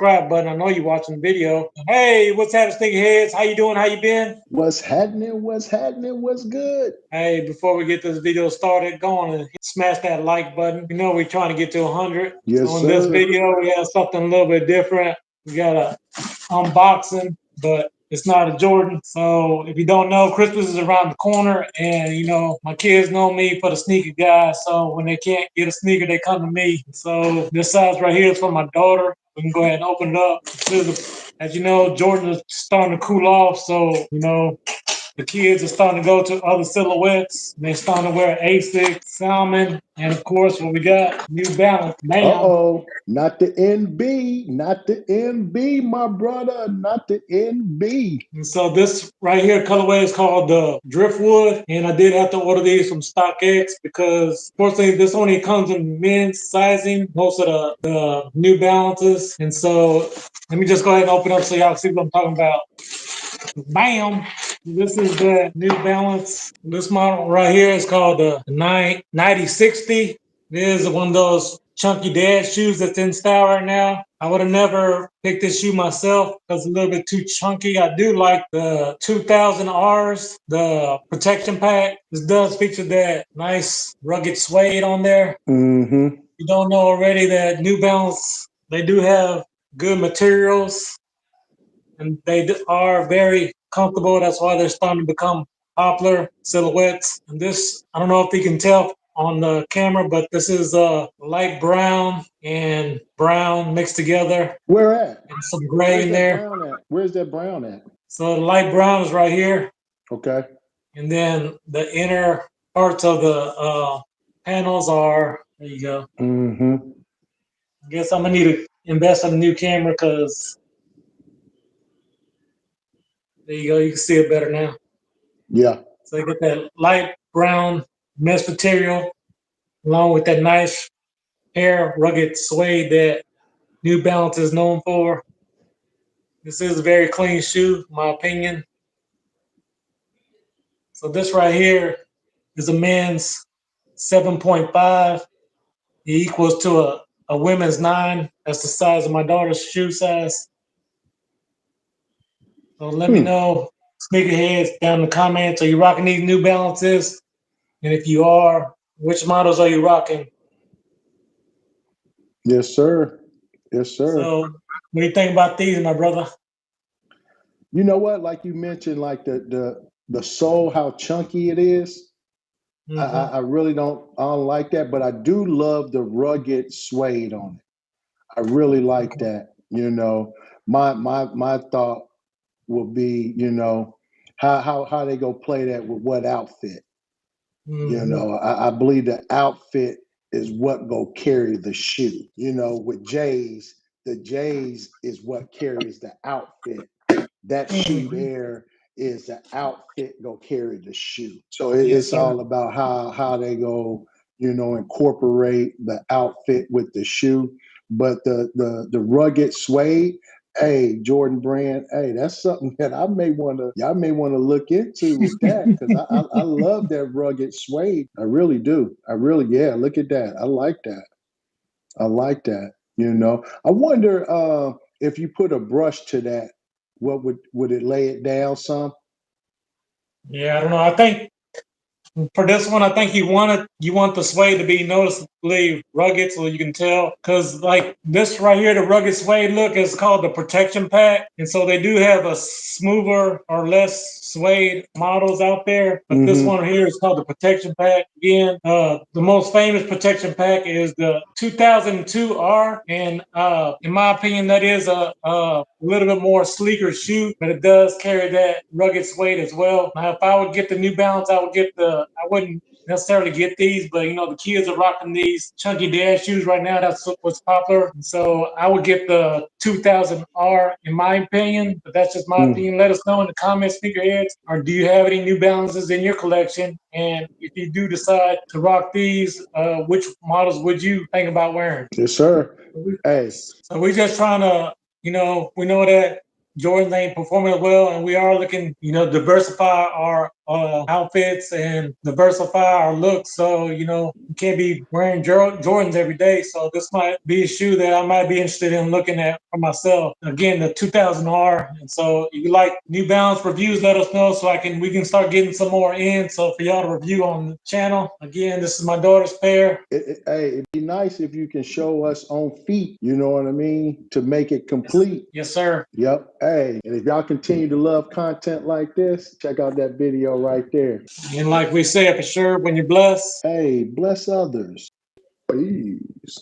subscribe button. I know you're watching the video. Hey, what's happening, sneakerheads? How you doing? How you been? What's happening? What's happening? What's good? Hey, before we get this video started, go on and smash that like button. You know we're trying to get to 100. Yes, So in this sir. video, we have something a little bit different. We got a unboxing, but it's not a Jordan. So if you don't know, Christmas is around the corner, and you know my kids know me for the sneaker guy. So when they can't get a sneaker, they come to me. So this size right here is for my daughter. We can go ahead and open it up. As you know, Jordan is starting to cool off, so you know the kids are starting to go to other silhouettes. They're starting to wear Asics, Salmon, and of course, what we got, New Balance. Bam. Uh-oh. Not the NB. Not the NB, my brother. Not the NB. And so this right here colorway is called the Driftwood, and I did have to order these from StockX because fortunately this only comes in men's sizing, most of the New Balances. And so let me just go ahead and open up so y'all see what I'm talking about. Bam! This is the New Balance. This model right here is called the 9060. It is one of those chunky dad shoes that's in style right now. I would have never picked this shoe myself because it's a little bit too chunky. I do like the 2000 Rs, the protection pack. This does feature that nice rugged suede on there. Mm-hmm. You don't know already that New Balance, they do have good materials and they are very comfortable. That's why they're starting to become popular silhouettes. And this, I don't know if you can tell on the camera, but this is light brown and brown mixed together. Where at? And some gray in there. Brown at? Where's that brown at? So the light brown is right here. Okay. And then the inner parts of the panels are, there you go. Mm-hmm. I guess I'm going to need to invest in a new camera because there you go. You can see it better now. Yeah. So you get that light brown mesh material along with that nice hair rugged suede that New Balance is known for. This is a very clean shoe, in my opinion. So this right here is a men's 7.5. It equals to a women's 9. That's the size of my daughter's shoe size. So let me know, sneakerheads, down in the comments, are you rocking these New Balances? And if you are, which models are you rocking? Yes, sir. Yes, sir. So what do you think about these, my brother? You know what? Like you mentioned, like the sole, how chunky it is. I really don't like that, but I do love the rugged suede on it. I really like that. You know, my thought will be, you know, how they go play that with what outfit. You know, I believe the outfit is what go carry the shoe. You know, with J's, the J's is what carries the outfit. That shoe there is the outfit go carry the shoe. So it's all about how they go, you know, incorporate the outfit with the shoe. But the rugged suede, hey, Jordan Brand, hey, that's something that y'all may want to look into with that because I love that rugged suede. I really do. Yeah, look at that. I like that. I like that. You know, I wonder if you put a brush to that, what would it lay it down some? Yeah, I don't know. I think for this one, I think you want the suede to be noticeably rugged so you can tell. Because like this right here, the rugged suede look is called the protection pack. And so they do have a smoother or less suede models out there. But this one here is called the protection pack. Again, the most famous protection pack is the 2002R. And in my opinion, that is a little bit more sleeker shoe, but it does carry that rugged suede as well. Now, if I would get the New Balance, I wouldn't necessarily get these, but you know, the kids are rocking these chunky dad shoes right now. That's what's popular. So I would get the 2000R in my opinion, but that's just my opinion. Let us know in the comments, sneakerheads, or do you have any New Balances in your collection? And if you do decide to rock these, which models would you think about wearing? Yes, sir. Hey. So we're just trying to, you know, we know that Jordan ain't performing well, and we are looking, you know, diversify our outfits and diversify our looks. So, you can't be wearing Jordans every day. So this might be a shoe that I might be interested in looking at for myself. Again, the 2000R. And so if you like New Balance reviews, let us know so we can start getting some more in. So for y'all to review on the channel. Again, this is my daughter's pair. Hey, it'd be nice if you can show us on feet, you know what I mean, to make it complete. Yes, sir. Yep. Hey, and if y'all continue to love content like this, check out that video right there. And like we said, for sure, when you're blessed, hey, bless others. Peace.